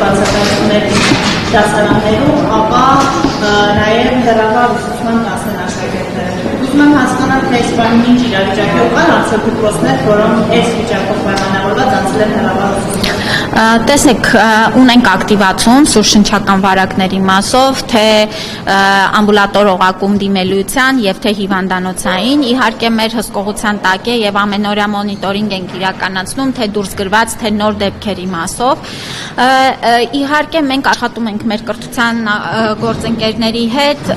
բացակայությունների դասարաններում, ապա նաև հեռավար ուսուցման կազմեն աշակերտները։ Ուզում եմ հասկանալ, թե այս բանի ինչ իրավիճակով կան անցել դպրոցներ, որոնք այս վիճակով պայմանավորված անցել են հեռավար ուսուցման։ Տեսեք, ունենք ակտիվացում սուրշնչական վարակների մասով, թե ամբուլատոր օղակում դիմելիության եւ թե հիվանդանոցային, իհարկե մեր հսկողության տակ է եւ ամենօրյա մոնիտորինգ ենք իրականացնում, թե դուրս գրված, թե նոր դեպքերի մասով։ Իհարկե մենք աշխատում ենք մեր կրթության գործընկերների հետ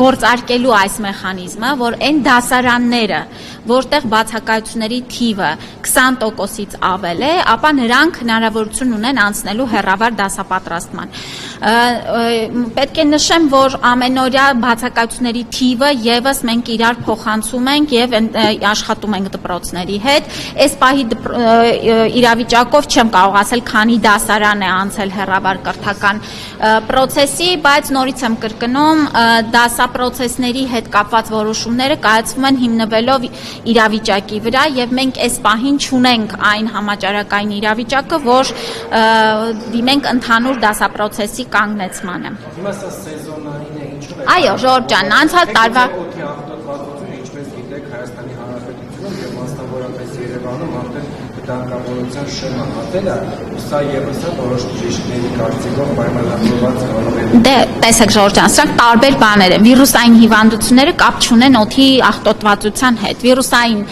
գործարկելու այս մեխանիզմը, որ այն դասարանները, որտեղ բացակայությունների թիվը 20%-ից ավել է, ապա նրանք հնարավորություն ունեն անցնելու հեռավար դասապատրաստման։ Պետք է նշեմ, որ ամենօրյա բացակայությունների թիվը եւս մենք իրար փոխանցում ենք եւ աշխատում ենք դպրոցների հետ։ Այս պահի իրավիճակով չեմ կարող ասել, քանի դասարան է անցել հեռավար կրթական պրոցեսի, բայց նորից եմ կրկնում, դասապրոցեսների հետ կապված որոշումները կայացվում են հիմնվելով իրավիճակի վրա եւ մենք այս պահին չունենք այն համաճարակային իրավիճակը, որ դիմենք ընդհանուր դասապրոցեսի կանգնեցմանը։ Հիմա սա սեզոնային է, ինչու՞ն է։ Այո, Ժորժ ջան, անցյալ տարվա ինչպես գիտեք, Հայաստանի Հանրապետությունում եւ մասնավորապես Երևանում արդեն դանկավորության շեմը հատել է, սա եւս է որոշ բժիշկների կարծիքով պայմանավորված կարող է։ Դե, տեսեք Ժորժ ջան, սրանք տարբեր բաներ են։ Վիրուսային հիվանդությունները կապ չունեն օդի աղտոտվածության հետ։ Վիրուսային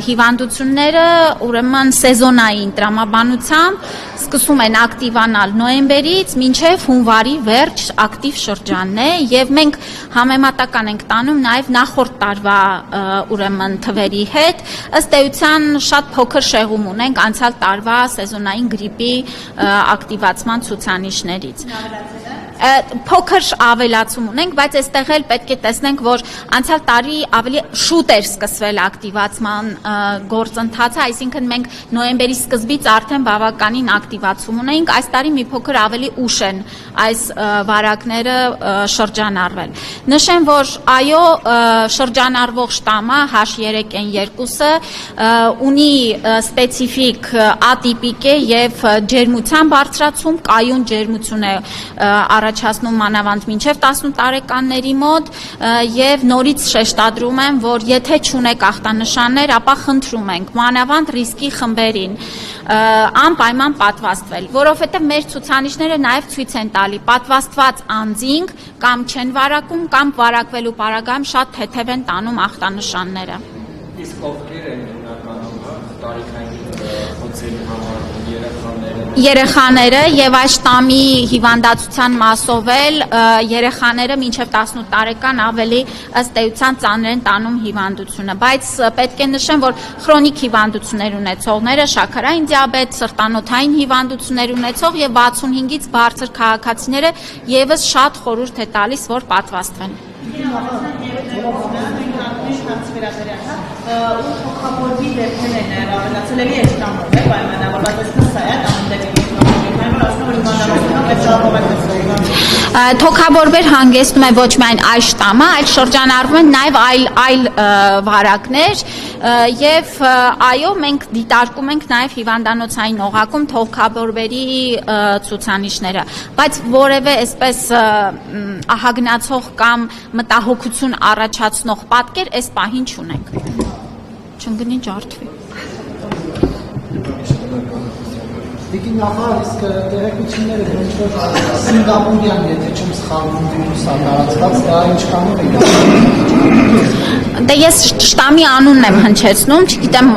հիվանդությունները ուրեմն սեզոնային տրամաբանությամբ սկսում են ակտիվանալ նոյեմբերից մինչև հունվարի վերջ ակտիվ շրջանն է եւ մենք համեմատական ենք տանում նաեւ նախորդ տարվա ուրեմն թվերի հետ ըստ էության շատ փոքր շեղում ունենք անցյալ տարվա սեզոնային գրիպի ակտիվացման ցուցանիշներից փոքր ավելացում ունենք, բայց այստեղ էլ պետք է տեսնենք, որ անցյալ տարի ավելի շուտ էր սկսվել ակտիվացման գործընթացը, այսինքն մենք նոյեմբերի սկզբից արդեն բավականին ակտիվացում ունեինք, այս տարի մի փոքր ավելի ուշ են այս վարակները շրջանառվել։ Նշեմ, որ այո, շրջանառվող շտամը H3N2-ը ունի սպეციფიկ ատիպիկ է եւ ջերմության բարձրացում, կայուն ջերմություն է առաջացնում մանավանդ մինչև 18 տարեկանների մոտ եւ նորից շեշտադրում եմ, որ եթե չունեք ախտանշաններ, ապա խնդրում ենք մանավանդ ռիսկի խմբերին անպայման պատվաստվել, որովհետեւ մեր ցուցանիշները նաեւ ցույց են տալի պատվաստված անձինք կամ չեն վարակում կամ վարակվելու պարագայում շատ թեթև են տանում ախտանշանները։ Իսկ ովքեր են հիմնականում տարիքային խոցերի համար երեխաները եւ այս շտամի հիվանդացության մասով էլ երեխաները մինչեւ 18 տարեկան ավելի ըստ էության ծանր են տանում հիվանդությունը, բայց պետք է նշեմ, որ քրոնիկ հիվանդություններ ունեցողները, շաքարային դիաբետ, սրտանոթային հիվանդություններ ունեցող եւ 65-ից բարձր քաղաքացիները եւս շատ խորհուրդ է տալիս, որ պատվաստվեն։ Փոխավորվի դեպքեր են նաև ավելացել էլի այս շտամով է պայմանավորված այս սա է Թոքաբորբեր հանգեցնում է ոչ միայն այս շտամը, այլ շրջանառվում են նաև այլ վարակներ եւ այո, մենք դիտարկում ենք նաև հիվանդանոցային օղակում թոքաբորբերի ցուցանիշները, բայց որևէ այսպես ահագնացող կամ մտահոգություն առաջացնող պատկեր այս պահին չունենք։ Չընկնի ջարդվի։ Դիկին նախարար, իսկ տեղեկությունները դրանք Սինգապուրյան, եթե չեմ սխալվում, վիրուսը տարածված, դա ինչքանով է։ Դե ես շտամի անունն եմ հնչեցնում, չգիտեմ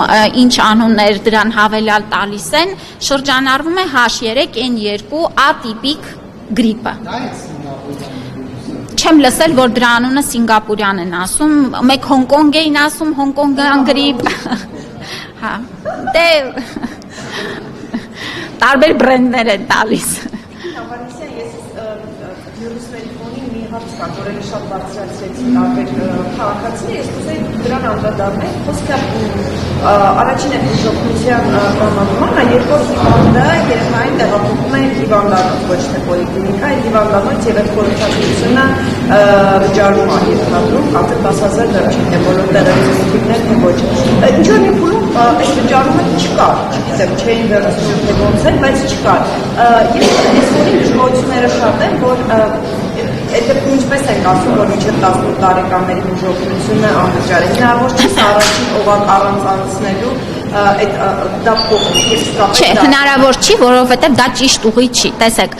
ինչ անուններ դրան հավելյալ տալիս են, շրջանառվում է H3N2 ատիպիկ գրիպը։ Չեմ լսել, որ դրա անունը Սինգապուրյան են ասում, մեկ Հոնկոնգ էին ասում, Հոնկոնգյան գրիպ։ Հա, դե տարբեր բրենդներ են տալիս։ Ես վիրուսների ֆոնին մի հարց կան, որոնք շատ բարձրացրեցին տարբեր քաղաքացիներ, ես կուզեի դրան անդրադառնել, խոսքը առաջին է բուժօգնության տրամադրումը, երբ որ հիվանդը երեխային տեղափոխում է հիվանդանոց, ոչ թե պոլիկլինիկա, հիվանդանոց եւ այդ խորհրդատվությունը վճարում է ենթադրում, կարծեք 10,000 դրամ, թե բոլոր տեղերից թիվներ, թե ոչ։ Ինչ որ մի փուլում այս վճարումը չկար, չգիտեմ, չէին վերցնում թե ոնց է, բայց չկար։ Ես դժգոհությունները շատ են, որ այդ ինչպես ենք ասում, որ մինչև 18 տարեկանների բուժօգնությունը անվճար է։ Հնարավոր չէ առաջին օղակ առանց անցնելու դա փոխի։ Չէ, հնարավոր չի, որովհետև դա ճիշտ ուղի չի։ Տեսեք,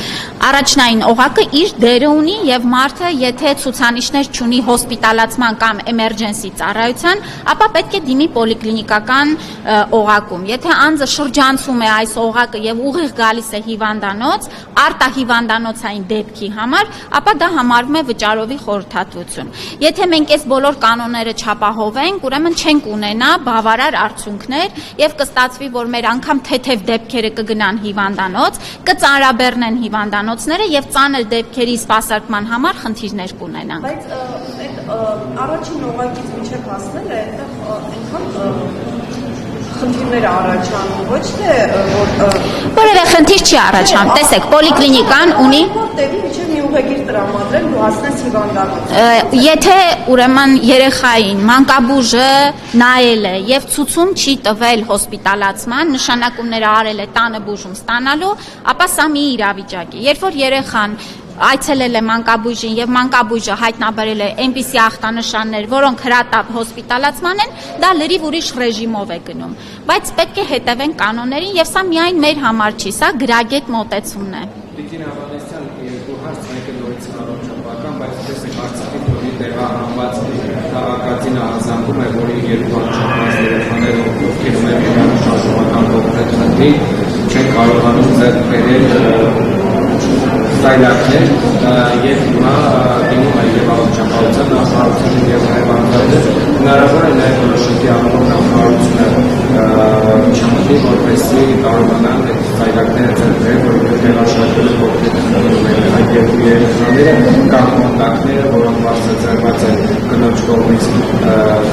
առաջնային օղակը իր դերը ունի եւ մարդը, եթե ցուցանիշներ չունի հոսպիտալացման կամ էմերջենսի ծառայության, ապա պետք է դիմի պոլիկլինիկական օղակում։ Եթե անձը շրջանցում է այս օղակը եւ ուղիղ գալիս է հիվանդանոց, արտահիվանդանոցային դեպքի համար, ապա դա համարվում է վճարովի խորհրդատվություն։ Եթե մենք այս բոլոր կանոնները չապահովենք, ուրեմն չենք ունենա բավարար արդյունքներ եւ կստացվի, որ մեր անգամ թեթև դեպքերը կգնան հիվանդանոց, կծանրաբեռնեն հիվանդանոցները եւ ծանր դեպքերի սպասարկման համար խնդիրներ կունենան։ Բայց այդ առաջին օղակից մինչև հասնելը այնքան խնդիրներ առաջանում, ոչ թե որ որևէ խնդիր չի առաջանում։ Տեսեք, պոլիկլինիկան ունի դեպի միջև մի ուղեգիր տրամադրել ու հասնես հիվանդանոց։ Եթե ուրեմն երեխային մանկաբույժը նայել է եւ ցուցում չի տվել հոսպիտալացման, նշանակումները արել է տանը բուժում ստանալու, ապա սա մի իրավիճակ է։ Երբ որ երեխան այցելել է մանկաբույժին եւ մանկաբույժը հայտնաբերել է այնպիսի ախտանշաններ, որոնք հրատապ հոսպիտալացման են, դա լրիվ ուրիշ ռեժիմով է գնում։ Բայց պետք է հետևեն կանոններին եւ սա միայն մեր համար չի, սա գրագետ մոտեցումն է։ Տիկին Ավանեսյան, երկու հարց, մեկը նորից առողջապահական, բայց տեսեք Արցախի փորի տեղահանված քաղաքացին ազանգում է, որի երկու առողջապահած երեխաները ովքեր ունեն շարժողական կոնկրետ չեն կարողանում ձեռք բերել սայլակներ եւ հիմա դիմում է եւ առողջապահության նախարարությունը եւ հայվանները հնարավոր է նաեւ որոշակի նախարարությունը չմտի որպեսզի կարողանան այդ սայլակները ձեռք բերել, որովհետեւ տեղաշարժերը կոնկրետ այդ երկու երեխաները կամ կոնտակտները, որոնք բարձրացված են կնոջ կողմից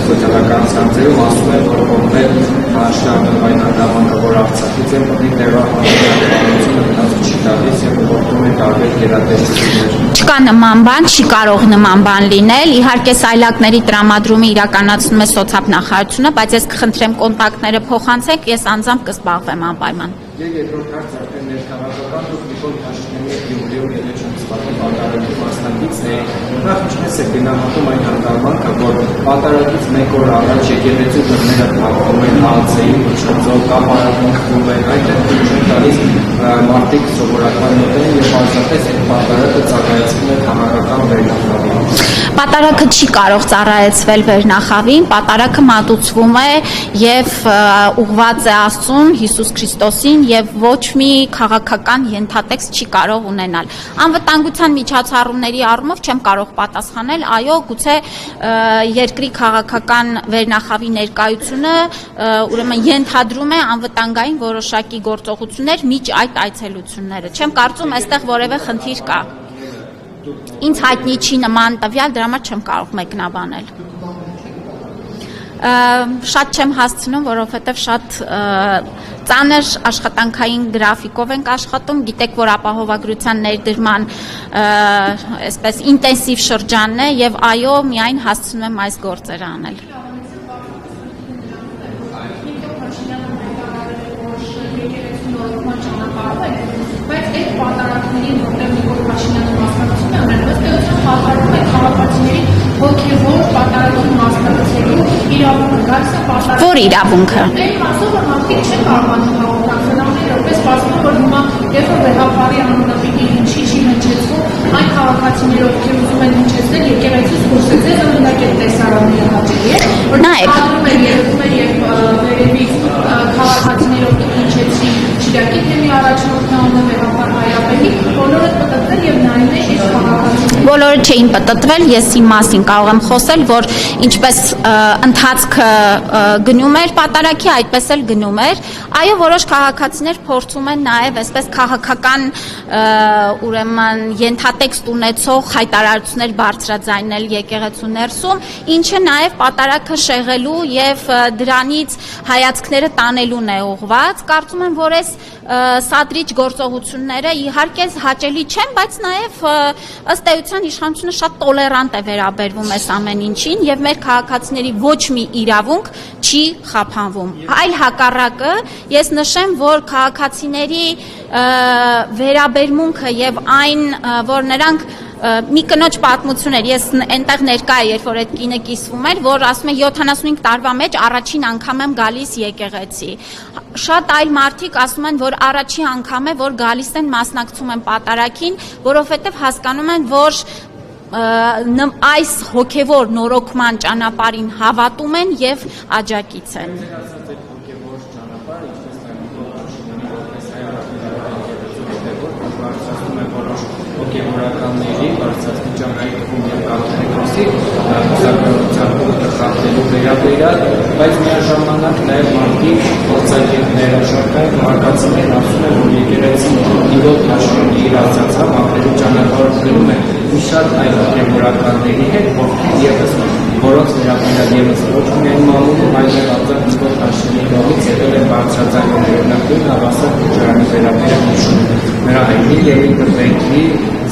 սոցիալական ցանցերում, ասում են, որ կոնկրետ հաշտարման հանդիպումը, որ Արցախից են պետք է տեղահանությունը հնաց չի տալիս եւ ուղղորդում է տարբեր գերատեսչություններ։ Չկա նման բան, չի կարող նման բան լինել։ Իհարկե սայլակների տրամադրումը իրականացնում է սոցիալ նախարարությունը, բայց ես կխնդրեմ կոնտակտները փոխանցեք, ես անձամբ կզբաղվեմ անպայման։ Եվ երկրորդ հարցը արդեն ներքաղաքական դուք Նիկոլ Փաշինյանի Գյումրիում ելեչում սպասում պատարագի մասնակիցն է։ Նախ ինչպես է գնահատում այն հանգամանքը, որ պատարագից մեկ օր առաջ եկեղեցու դռները փակվում են հացեին, ոչնձով կապարակում խմում են, այդ դեպքում տալիս մարդիկ սովորական մոտեն եւ պարզապես այդ պատարագը ծառայեցվում է քաղաքական վերնախավին։ Պատարագը չի կարող ծառայեցվել վերնախավին, պատարագը մատուցվում է եւ ուղղված է Աստծուն, Հիսուս Քրիստոսին եւ ոչ մի քաղաքական ենթատեքստ չի կարող ունենալ։ Անվտանգության միջոցառումների առումով չեմ կարող պատասխանել, այո, գուցե երկրի քաղաքական վերնախավի ներկայությունը ուրեմն ենթադրում է անվտանգային որոշակի գործողություններ միջ այդ այցելությունները։ Չեմ կարծում այստեղ որևէ խնդիր կա։ Ինձ հայտնի չի նման տվյալ, դրա համար չեմ կարող մեկնաբանել։ Շատ չեմ հասցնում, որովհետև շատ ծանր աշխատանքային գրաֆիկով ենք աշխատում, գիտեք, որ ապահովագրության ներդրման այսպես ինտենսիվ շրջանն է եւ այո, միայն հասցնում եմ այս գործերը անել։ Բայց այդ պատարագներին, որտեղ Նիկոլ Փաշինյանը մասնակցում է, ամենևստեյության խախարում է քաղաքացիների հոգևոր պատարագի մասնակցելու իրավունքը, գալիս է պատարագ։ Որ իրավունքը։ Այն մասով, որ մարդիկ չեն կարողանում հաղորդակցել, ամենևս ասում, որ հիմա երբ որ վեհապարի անունը պիտի ինչի հնչեցվում, այն քաղաքացիները, ովքեր ուզում են հնչեցնել, եկեղեցուց դուրս է ձեզ օրինակ այդ տեսարանները հաճելի է, որ կադրում են երևում է եւ վերևից քաղաքացիները, ովքեր հնչեցին Շիրակի թեմի առաջնորդն անունը վեհապար հայապետի, բոլորը կտրվել եւ նայում են այս քաղաքացիների բոլորը չէին պատտվել, ես իմ մասին կարող եմ խոսել, որ ինչպես ընթացքը գնում էր պատարագի, այդպես էլ գնում էր։ Այո, որոշ քաղաքացիներ փորձում են նաև այսպես քաղաքական ուրեմն ենթատեքստ ունեցող հայտարարություններ բարձրաձայնել եկեղեցու ներսում, ինչը նաև պատարագը շեղելու եւ դրանից հայացքները տանելուն է ուղղված։ Կարծում եմ, որ այս սադրիչ գործողությունները իհարկե հաճելի չեն, բայց նաև ըստ էության իշխանությունը շատ տոլերանտ է վերաբերվում այս ամեն ինչին եւ մեր քաղաքացիների ոչ մի իրավունք չի խափանվում։ Այլ հակառակը, ես նշեմ, որ քաղաքացիների վերաբերմունքը եւ այն, որ նրանք մի կնոջ պատմություն էր, ես այնտեղ ներկա եմ, երբ որ այդ կինը կիսվում էր, որ ասում է 75 տարվա մեջ առաջին անգամ եմ գալիս եկեղեցի։ Շատ այլ մարդիկ ասում են, որ առաջին անգամ է, որ գալիս են մասնակցում են պատարագին, որովհետև հասկանում են, որ այս հոգևոր նորոգման ճանապարհին հավատում են եւ աջակից են։ Հոգևորականների բարձրացման այդ թվում եւ կաթողիկոսի հուսակրության խախտելու վերաբերյալ, բայց միաժամանակ նաեւ մարդիկ փորձագետները շարքային մարգացիներ ասում են, որ եկեղեցին իվոտ աշխարհի իր ասացավ ապրելու ճանապարհորդում է մի շատ այլ հոգևորականների հետ, որոնց վերաբերյալ եւս ոչ միայն մամուլում, այլև ազատ իվոտ աշխարհի կողմից եղել է բարձրացաններ նախին հավասար քրանի վերաբերյալ հիշում նրա հայտնի եւ ինտերնետի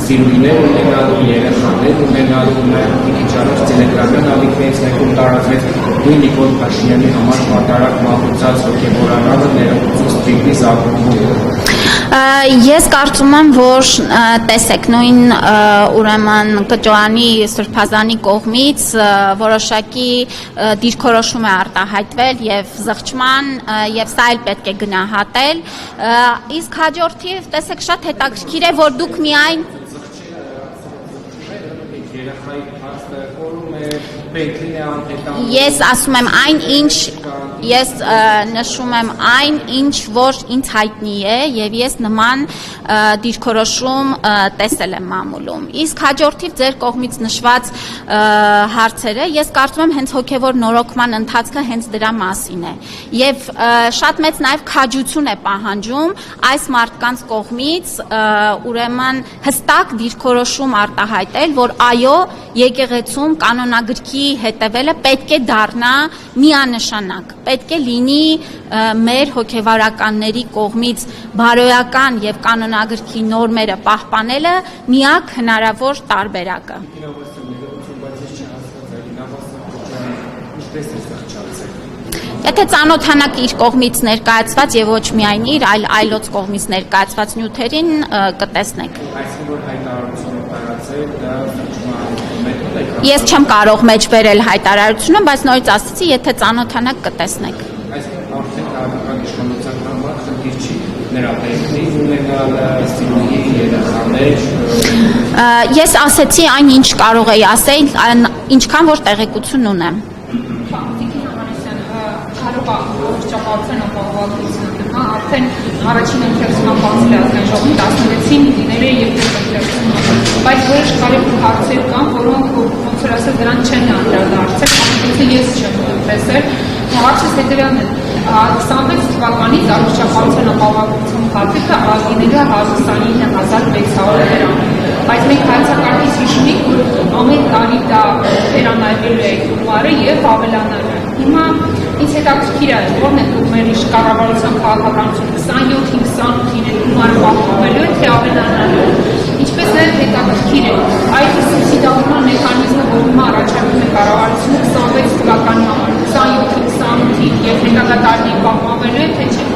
սիրուհիներ ունենալու, երեխաներ ունենալու, նաև մի քիչ առաջ տելեգրամյան ալիքներից մեկում տարածվեց նույն Նիկոլ Փաշինյանի համար պատարագ մատուցած հոգևորականը ներողություն ստիպի զարգացումը։ Ես կարծում եմ, որ տեսեք նույն ուրեմն Կճոյանի Սրբազանի կողմից որոշակի դիրքորոշում է արտահայտվել եւ զղջման եւ սա էլ պետք է գնահատել, իսկ հաջորդիվ տեսեք շատ հետաքրքիր է, որ դուք միայն Ես ասում եմ այն ինչ ես նշում եմ այն ինչ որ ինձ հայտնի է եւ ես նման դիրքորոշում տեսել եմ մամուլում իսկ հաջորդիվ ձեր կողմից նշված հարցերը ես կարծում եմ հենց հոգեվոր նորոգման ընթացքը հենց դրա մասին է եւ շատ մեծ նաեւ քաջություն է պահանջում այս մարդկանց կողմից ուրեմն հստակ դիրքորոշում արտահայտել որ այո եկեղեցում կանոնագրքի հետևելը պետք է դառնա միանշանակ պետք է լինի մեր հոգևորականների կողմից բարոյական եւ կանոնագրքի նորմերը պահպանելը միակ հնարավոր տարբերակը Եթե ծանոթանաք իր կողմից ներկայացված եւ ոչ միայն իր, այլ այլոց կողմից ներկայացված նյութերին կտեսնեք։ Այսինքն որ հայտարարությունը տարածել դա Ես չեմ կարող մեջ բերել հայտարարությունը, բայց նորից ասացի, եթե ծանոթանաք կտեսնեք։ Այսինքն արդեն քաղաքական իշխանության համար խնդիր չի նրա տեղնիկ ունենալ սիրուհի երեխաներ Ես ասացի այն ինչ կարող էի ասել, ինչքան որ տեղեկություն ունեմ։ Ճապարության ապահովագրությունը արդեն առաջին ընթերցումը բացել է ազգային ժողովի 16-ին լինել է երկրորդ ընթերցումը, բայց որոշ կարևոր հարցեր կան, որոնք ոնց որ ասել դրան չեն անդրադարձել, ամենից ես չեմ տեսել, հարցը հետևյալն է 26 թվականից առողջապահության ապահովագրության խախտումը արգելել է 129,600 դրամ, բայց մենք հայցակարգից հիշում ենք, որ ամեն տարի դա վերանայվելու է գումարը եւ ավելանալու է։ Հիմա ինձ հետաքրքիր է, որն է մեր կառավարության քաղաքականությունը 27-28-ին է գումարը պահպանվելու է, թե ավելանալու է։ Ինչպես նաև հետաքրքիր է, այդ սուբսիդավորման մեխանիզմը, որ հիմա առաջարկում է կառավարությունը 26 թվականի համար, 27-28-ին եւ հետագա տարիներին պահպանվելու է, թե չէ։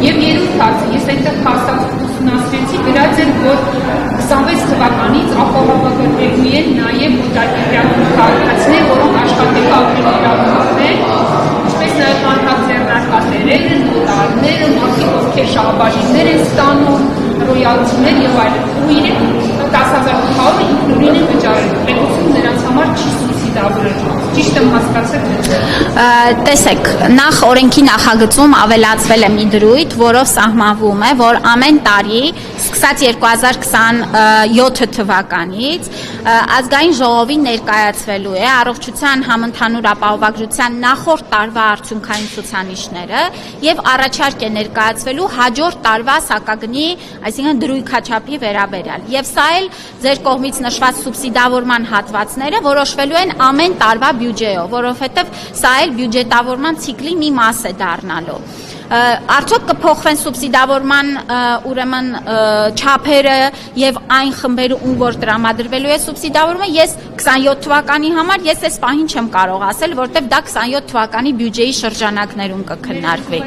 Եվ երրորդ հարցը, ես այնտեղ հաստատ ուսումնասիրեցի, գրած էր, որ 26 թվականից ապահովագրվելու են նաև մոտակերպյան քաղաքացիներ, որոնք աշխատելու ապրելու իրավունքներ, ինչպես նաև հանրաձեռնարկատերերը, նոտարները, մարդիկ, ովքեր շահաբաժիններ են ստանում, ռոյալտիներ եւ այլն։ Ու իրենք 10,500 ինքնուրույն են վճարել։ Պետությունը նրանց համար չի սուբսիդավորել։ Ճիշտ եմ հասկացել, թե Տեսեք, նախ օրենքի նախագծում ավելացվել է մի դրույթ, որով սահմանվում է, որ ամեն տարի, սկսած 2027 թվականից, ազգային ժողովին ներկայացվելու է առողջության համընդհանուր ապահովագրության նախորդ տարվա արդյունքային ցուցանիշները եւ առաջարկ է ներկայացվելու հաջորդ տարվա սակագնի, այսինքն դրույքաչափի վերաբերյալ։ Եվ սա էլ ձեր կողմից նշված սուբսիդավորման հատվածները որոշվելու են ամեն տարվա բյուջեով, որովհետեւ սա էլ բյուջետավորման ցիկլի մի մաս է դառնալու։ Արդյոք կփոխվեն սուբսիդավորման ուրեմն չափերը եւ այն խմբերը ում որ տրամադրվելու է սուբսիդավորումը, ես 27 թվականի համար ես այս պահին չեմ կարող ասել, որտեվ դա 27 թվականի բյուջեի շրջանակներում կքննարկվի։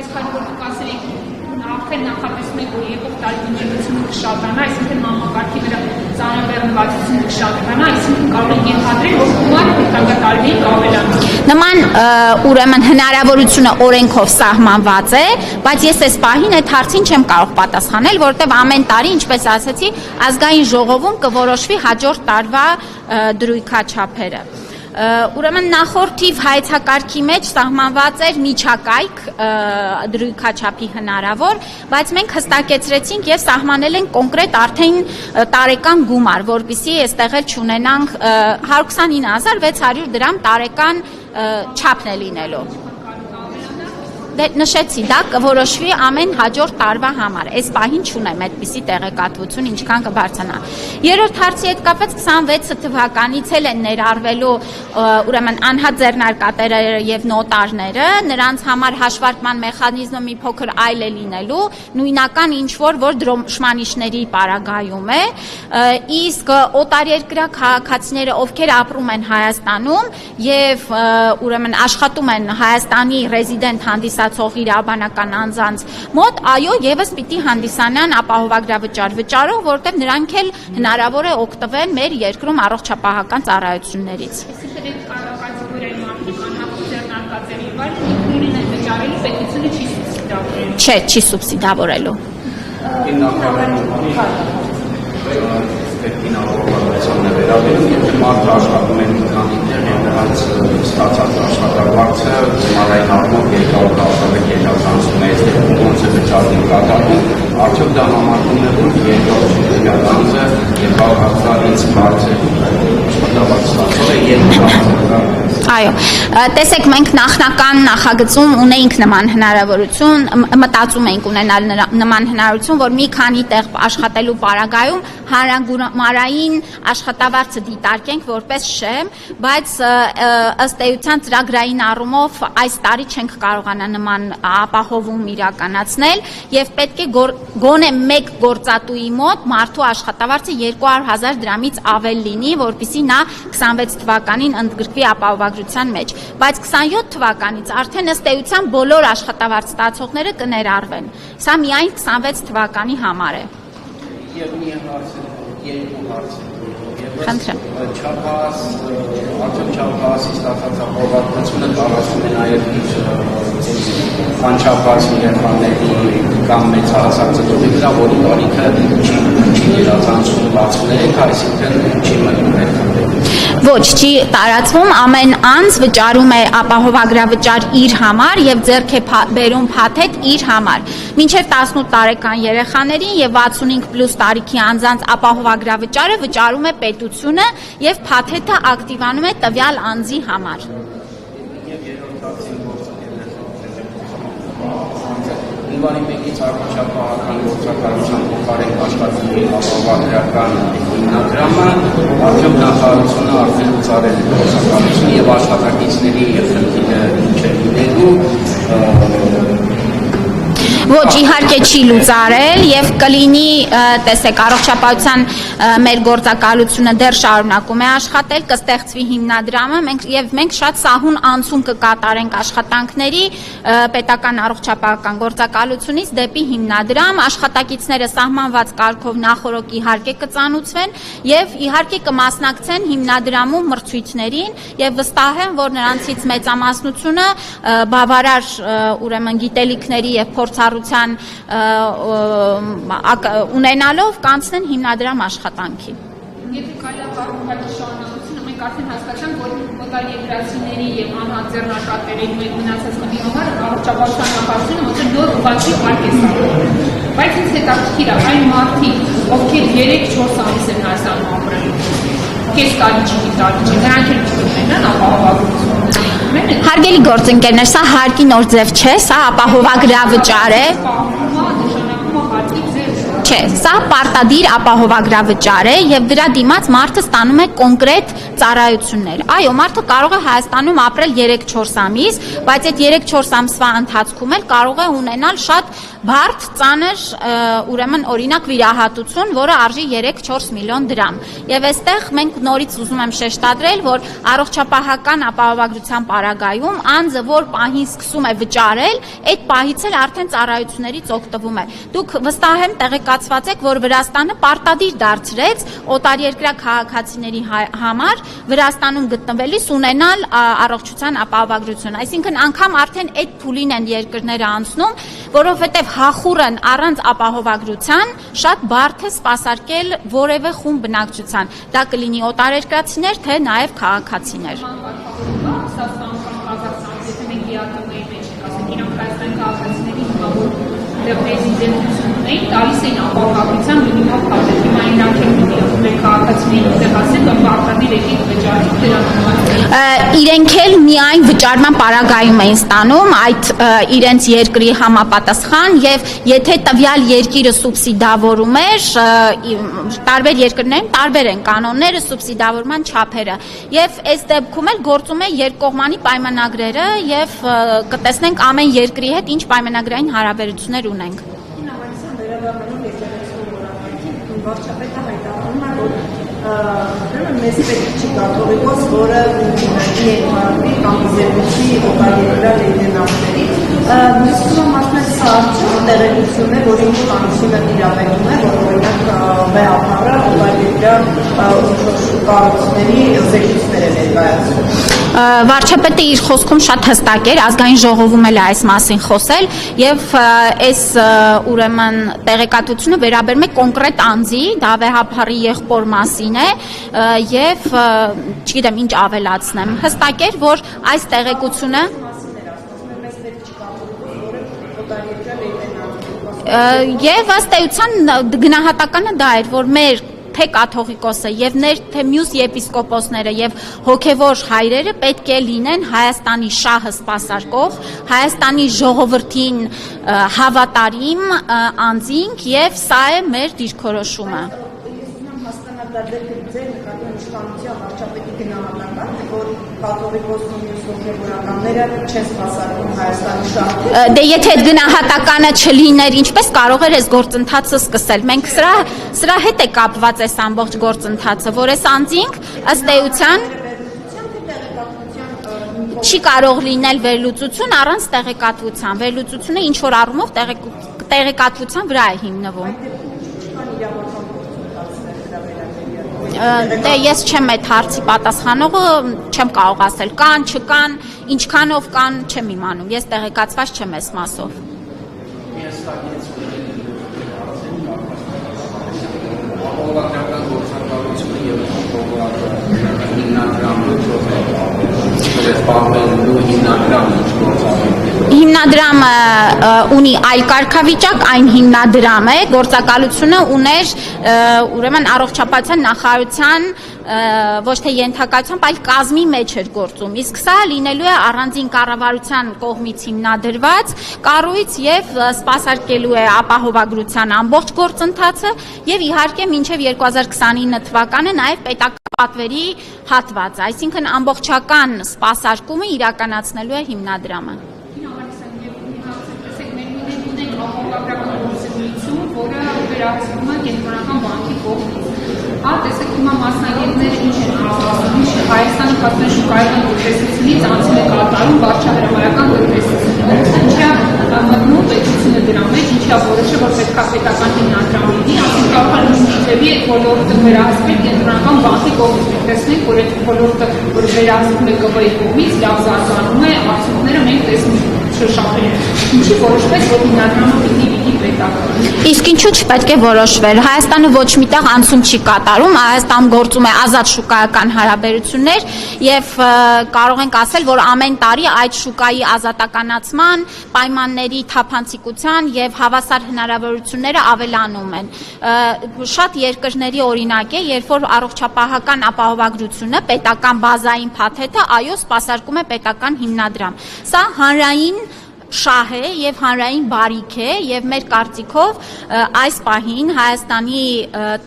Արդեն նախատեսում եք, որ եկող տարի բյուջետությունը կշատանա, այսինքն համակարգի վրա ծանրաբեռնվածությունը կշատանա, այսինքն կարող եք ենթադրել, որ գումարը հետագա տարիներին կավելանա։ Նման ուրեմն հնարավորությունը օրենքով սահմանված է, բայց ես այս պահին այդ հարցին չեմ կարող պատասխանել, որտեղ ամեն տարի, ինչպես ասացի, ազգային ժողովում կորոշվի հաջորդ տարվա դրույքաչափերը։ Ուրեմն նախորդիվ հայեցակարգի մեջ սահմանված էր միջակայք դրույքաչափի հնարավոր, բայց մենք հստակեցրեցինք եւ սահմանել ենք կոնկրետ արդեն տարեկան գումար, որպեսզի այստեղ էլ չունենանք 129,600 դրամ տարեկան չափն է լինելու։ Դե նշեցի, դա կորոշվի ամեն հաջորդ տարվա համար։ Այս պահին չունեմ այդպիսի տեղեկատվություն, ինչքան կբարձրանա։ Երրորդ հարցի հետ կապված 26 թվականից էլ են ներառվելու ուրեմն անհատ ձեռնարկատերը եւ նոտարները, նրանց համար հաշվարկման մեխանիզմը մի փոքր այլ է լինելու, նույնական ինչ որ դրոշմանիշների պարագայում է, իսկ օտարերկրյա քաղաքացիները, ովքեր ապրում են Հայաստանում եւ ուրեմն աշխատում են Հայաստանի ռեզիդենտ հանդիսացող իրավաբանական անձանց մոտ, այո, եւս պիտի հանդիսանան ապահովագրավճար վճարող, որտեղ նրանք էլ հնարավոր է օգտվել մեր երկրում առողջապահական ծառայություններից։ Այսինքն այդ կատեգորիայի մարդիկ անհապաղ ձեռնարկատերի վայրը ինքնուրույն են վճարելու, պետությունը չի սուբսիդավորելու։ Չէ, չի սուբսիդավորելու։ Մարդը աշխատում են քանի տեղ եւ նրանց ստացած աշխատավարձը գումարային առումով երկարացնում է ոնց է վճարում կատարվում, արդյոք դա համարվում է, որ երկրորդ անձը եւ քաղաքացիներից բարձր ստացող է երկրորդ։ Այո, տեսեք, մենք նախնական նախագծում ունեինք նման հնարավորություն, մտածում էինք ունենալ նման հնարավորություն, որ մի քանի տեղ աշխատելու պարագայում հանրագումարային աշխատավարձը դիտարկենք որպես շեմ, բայց ըստ էության ծրագրային առումով այս տարի չենք կարողանա նման ապահովում իրականացնել եւ պետք է գոնե մեկ գործատուի մոտ մարդու աշխատավարձը 200,000 դրամից ավել լինի, որպեսզի նա 26 թվականին ընդգրկվի ապահովագրության մեջ, բայց 27 թվականից արդեն ըստ էության բոլոր աշխատավարձ ստացողները կներառվեն։ Սա միայն 26 թվականի համար է։ Եվ մի հարց, երկու հարց։ Խնդրեմ։ Չափահաս, արդյոք չափահասի ստացած ապահովագրությունը կարողացում է նաև իր անչափահաս երեխաների կամ մեծ հասարակության վրա, որի տարիքը չի գերազանցում 63, այսինքն չի մտնում այդ։ Ոչ, չի տարածվում, ամեն անձ վճարում է ապահովագրավճար իր համար եւ ձեռք է բերում փաթեթ իր համար։ Մինչեւ 18 տարեկան երեխաներին եւ 65+ տարիքի անձանց ապահովագրավճարը վճարում է պետությունը եւ փաթեթը ակտիվանում է տվյալ անձի համար։ Հունվարի 1-ից առողջապահական գործակալության փոխարեն աշխատանքի ապահովագրական հիմնադրամը արդյոք նախարարությունը արդեն ծառել է գործակալություն եւ աշխատակիցների եւ խնդիրը ինչ է լինելու Ոչ, իհարկե չի լուծարել եւ կլինի, տեսեք, առողջապահության մեր գործակալությունը դեռ շարունակում է աշխատել, կստեղծվի հիմնադրամը, մենք շատ սահուն անցում կկատարենք աշխատանքների պետական առողջապահական գործակալությունից դեպի հիմնադրամ, աշխատակիցները սահմանված կարգով նախորոք իհարկե կծանուցվեն եւ իհարկե կմասնակցեն հիմնադրամում մրցույթներին եւ վստահ եմ, որ նրանցից մեծամասնությունը բավարար ուրեմն գիտելիքների եւ փորձառության ունենալով կանցնեն հիմնադրամ աշխատանքի։ Եթե կարելի է կարգավորել շարունակությունը, մենք արդեն հասկացանք, որ օտարերկրացիների եւ անհատ ձեռնարկատերի մեր մնացած խմբի համար առողջապահության նախարարությունը ոնց նոր ուղղակի կարգ է սահմանում։ Բայց ինձ հետաքրքիր է այն մարդիկ, ովքեր 3-4 ամիս են Հայաստանում ապրել, քեզ կես տարի չի, նրանք էլ չունենան ապահովագրություն։ Հարգելի գործընկերներ, սա հարկի նոր ձև չէ, սա ապահովագրավճար է։ Չէ, սա պարտադիր ապահովագրավճար է եւ դրա դիմաց մարդը ստանում է կոնկրետ ծառայություններ։ Այո, մարդը կարող է Հայաստանում ապրել 3-4 ամիս, բայց այդ 3-4 ամսվա ընթացքում էլ կարող է ունենալ շատ բարդ, ծանր, ուրեմն օրինակ վիրահատություն, որը արժի 3-4 միլիոն դրամ։ Եվ այստեղ մենք նորից ուզում եմ շեշտադրել, որ առողջապահական ապահովագրության պարագայում անձը, որ պահին սկսում է վճարել, այդ պահից էլ արդեն ծառայություններից օգտվում է։ Դուք վստահ եմ տեղեկացված եք, որ Վրաստանը պարտադիր դարձրեց օտարերկրյա քաղաքացիների համար Վրաստանում գտնվելիս ունենալ առողջության ապահովագրություն։ Այսինքն անգամ արդեն այդ փուլին են երկրները անցնում, որովհետև հախուռն առանց ապահովագրության շատ բարդ է սպասարկել որևէ խումբ բնակչության։ Դա կլինի օտարերկրացիներ, թե նաև քաղաքացիներ։ Տալիս էին ապահովագրության մինիմալ քարտեր։ Հիմա իրանք են միանում քաղաքացիներին տեղացել, որ պարտադիր եկեք վճարեք դրանք։ Իրենք էլ միայն վճարման պարագայում էին ստանում այդ իրենց երկրի համապատասխան եւ եթե տվյալ երկիրը սուբսիդավորում էր, տարբեր երկրներում տարբեր են կանոնները, սուբսիդավորման չափերը եւ այս դեպքում էլ գործում է երկկողմանի պայմանագրերը եւ կտեսնենք ամեն երկրի հետ ինչ պայմանագրային հարաբերություններ ունենք։ Վարչապետը հայտարարում է, որ մեզ պետք չի կաթողիկոս, որը ներմարվի կամ իզերվեցի օտարերկրյա լեյտենանտների։ Մյուսը մասնակ սա արդյոք տեղեկություն է, որ ինչ կանությունը տիրապետում է, որ օրինակ վեհապարը օտարերկրյա կառույցների զեկույցներ է ներկայացնում։ Վարչապետը իր խոսքում շատ հստակ էր, ազգային ժողովում էլ այս մասին խոսել եւ այս ուրեմն տեղեկատվությունը վերաբերում է կոնկրետ անձի, դա վեհապարի եղբոր մասին է եւ չգիտեմ ինչ ավելացնեմ։ Հստակ էր, որ այս տեղեկությունը եւ ըստ էության գնահատականը դա էր, որ մեր թե կաթողիկոսը եւ թե մյուս եպիսկոպոսները եւ հոգեվոր հայրերը պետք է լինեն Հայաստանի շահը սպասարկող, Հայաստանի ժողովրդին հավատարիմ անձինք եւ սա է մեր դիրքորոշումը։ Վարչապետի գնահատական է, որ կաթողիկոսն ու մյուս հոգևորականները չեն սպասարկում Հայաստանի շահը։ Դե եթե այդ գնահատականը չլիներ, ինչպես կարող էր այս գործընթացը սկսել։ Մենք սրա հետ է կապված այս ամբողջ գործընթացը, որ այս անձինք ըստ էության չի կարող լինել վերլուծություն առանց տեղեկատվության։ Վերլուծությունը ինչ որ առումով տեղեկատվության վրա է հիմնվում։ Դե ես չեմ այդ հարցի պատասխանողը, չեմ կարող ասել կան, չկան, ինչքանով կան, չեմ իմանում։ Ես տեղեկացված չեմ այս մասով։ Ապահովագրական գործակալությունը եւ ապահովագրական հիմնադրամը Հիմնադրամը ունի այլ կարգավիճակ, այն հիմնադրամ է, գործակալությունը ուներ ուրեմն առողջապահության նախարարության ոչ թե ենթակայությամբ, այլ կազմի մեջ էր գործում։ Իսկ սա լինելու է առանձին կառավարության կողմից հիմնադրված կառույց եւ սպասարկելու է ապահովագրության ամբողջ գործընթացը եւ իհարկե մինչեւ 2029 թվականը նաեւ պետական պատվերի հատված, այսինքն ամբողջական սպասարկումը իրականացնելու է հիմնադրամը։ Որը վերահսկվում է կենտրոնական բանկի կողմից։ Տեսեք հիմա մասնագետները ինչ են ասում, Հայաստանի կազմաշուկայական տնտեսությունից անցել է կատարում վարչահրամայական տնտեսությունը, ինչա մտնում պետությունը դրա մեջ, ինչա որոշը, որ պետք է պետական հիմնադրամ լինի, ասենք կարող է նույնիսկ այդ ոլորտը վերահսկվել կենտրոնական բանկի կողմից։ Մենք տեսնենք, որ այդ ոլորտը, որ վերահսկվում է ԿՎ-ի կողմից, լավ զարգանում է, արդյունքները մենք տեսնում Ինչի որոշվեց, որ հիմնադրամը պիտի պետական։ Իսկ ինչու չպետք է որոշվել։ Հայաստանը ոչ միտեղ անցում չի կատարում, Հայաստանում գործում է ազատ շուկայական հարաբերություններ եւ կարող ենք ասել, որ ամեն տարի այդ շուկայի ազատականացման պայմանների պաշտպանների թափանցիկության եւ հավասար հնարավորությունները ավելանում են։ Շատ երկրների օրինակ է, երբ որ առողջապահական ապահովագրությունը, պետական բազային փաթեթը, այո, սպասարկում է պետական հիմնադրամ։ Սա հանրային շահ է եւ հանրային բարիք է եւ մեր կարծիքով այս պահին Հայաստանի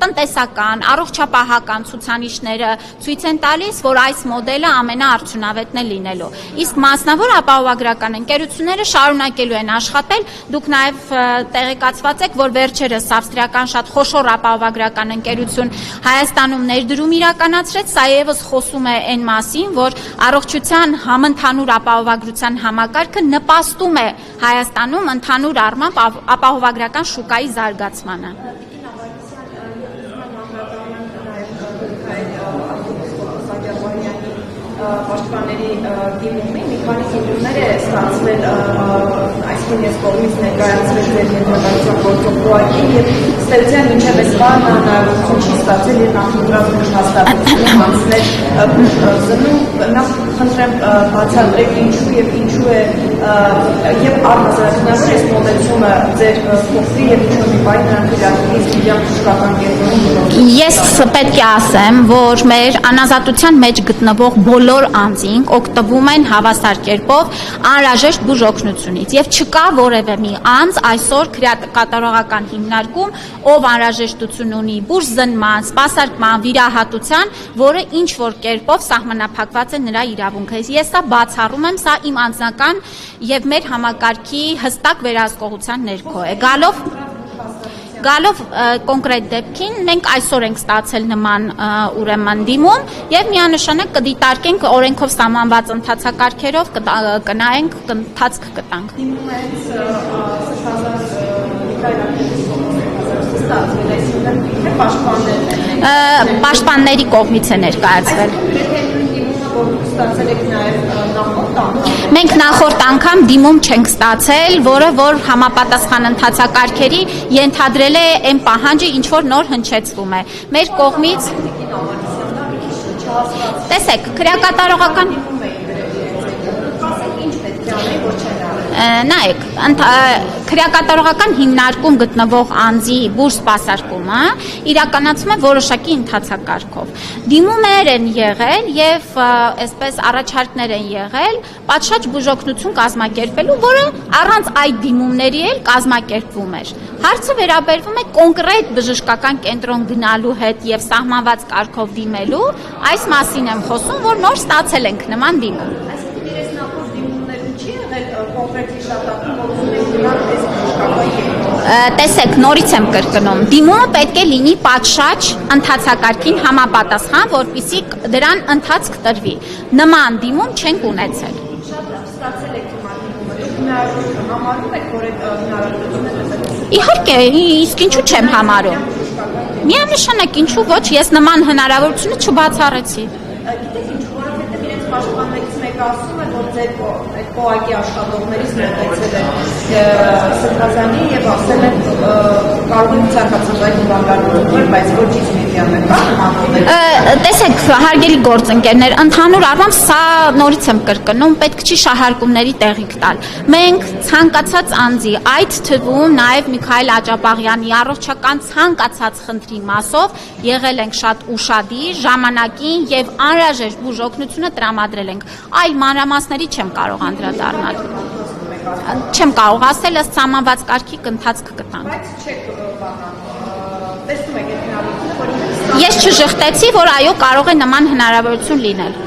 տնտեսական, առողջապահական ցուցանիշները ցույց են տալիս, որ այս մոդելը ամենաարդյունավետն է լինելու։ Իսկ մասնավոր ապահովագրական ընկերությունները շարունակելու են աշխատել։ Դուք նաեւ տեղեկացված եք, որ վերջերս ավստրիական շատ խոշոր ապահովագրական ընկերություն Հայաստանում ներդրում իրականացրեց, սա եւս խոսում է այն մասին, որ առողջության համընդհանուր ապահովագրության համակարգը նպաստում է Հայաստանում ընդհանուր առմամբ ապահովագրական շուկայի զարգացմանը։ Պաշտպանների դիմումի մի քանի դիմումներ է ստացվել այսքան ես կողմից ներկայացրել ձեր ենթակայության գործողուակի եւ ստեղծյան մինչեւ այս բանը հնարավորություն չի ստացել եւ նախընտրած հաստատությունը անցնել նախ խնդրեմ բացատրեք ինչու եւ ինչու է եւ առհասարակորեն այս մոտեցումը ձեր փոխվի եւ ինչու մի բայ նրանք իրականից իրական շուկական կենտրոնում։ Ես պետք է ասեմ, որ մեր անազատության մեջ գտնվող բոլոր անձինք օգտվում են հավասար կերպով անհրաժեշտ բուժօգնությունից եւ չկա որևէ մի անձ այսօր կատարողական հիմնարկում, ով անհրաժեշտություն ունի բուժզնման, սպասարկման, վիրահատության, որը ինչ որ կերպով սահմանափակված է նրա իրավունքը։ Ես սա բացառում եմ, սա իմ անձնական եւ մեր համակարգի հստակ վերահսկողության ներքո է։ Գալով կոնկրետ դեպքին, մենք այսօր ենք ստացել նման ուրեմն դիմում եւ միանշանակ կդիտարկենք օրենքով սահմանված ընթացակարգերով, կնայենք, ընթացք կտանք։ Դիմում է Պաշտպանների կողմից է ներկայացվել։ Մենք նախորդ անգամ դիմում չենք ստացել, որը որ համապատասխան ընթացակարգերի ենթադրել է այն պահանջը, ինչ որ նոր հնչեցվում է։ Մեր կողմից տեսեք, քրեակատարողական նայեք, քրեակատարողական հիմնարկում գտնվող անձի բուժ սպասարկումը իրականացում է որոշակի ընթացակարգով։ Դիմումներ են եղել եւ այսպես առաջարկներ են եղել պատշաճ բուժօգնություն կազմակերպելու, որը առանց այդ դիմումների էլ կազմակերպվում էր։ Հարցը վերաբերվում է կոնկրետ բժշկական կենտրոն գնալու հետ եւ սահմանված կարգով դիմելու, այս մասին եմ խոսում, որ նոր ստացել ենք նման դիմում։ Տեսեք, նորից եմ կրկնում, դիմումը պետք է լինի պատշաճ ընթացակարգին համապատասխան, որպեսզի դրան ընթացք տրվի։ Նման դիմում չենք ունեցել։ Իհարկե, իսկ ինչու չեմ համարում։ Միանշանակ ինչու ոչ, ես նման հնարավորությունը չբացառեցի։ Պաշտպաններից մեկը ասում է, որ ձեր այդ կոակի աշխատողներից մոտեցել է սրբազանի եւ ասել է կարող է ցանկացած բանվարներ, բայց ոչ իսկ մեդիաներ։ Տեսեք, հարգելի գործընկերներ, ընդհանուր առմամբ սա նորից եմ կրկնում, պետք չի շահարկումների տեղիք տալ։ Մենք ցանկացած անձի, այդ թվում նաեւ Միքայել Աճապաղյանի առողջական ցանկացած խնդրի մասով եղել ենք շատ ուշադիր, ժամանակին եւ անհրաժեշտ բուժօգնությունը տրամադրել ենք։ Այլ մանրամասների չեմ կարող անդրադառնալ։ Չեմ կարող ասել, ըստ սահմանված կարգի ընթացք կտանք։ Բայց չեք տեսնում եք այդ հնարավորությունը, որ Ես չժխտեցի, որ այո կարող է նման հնարավորություն լինել։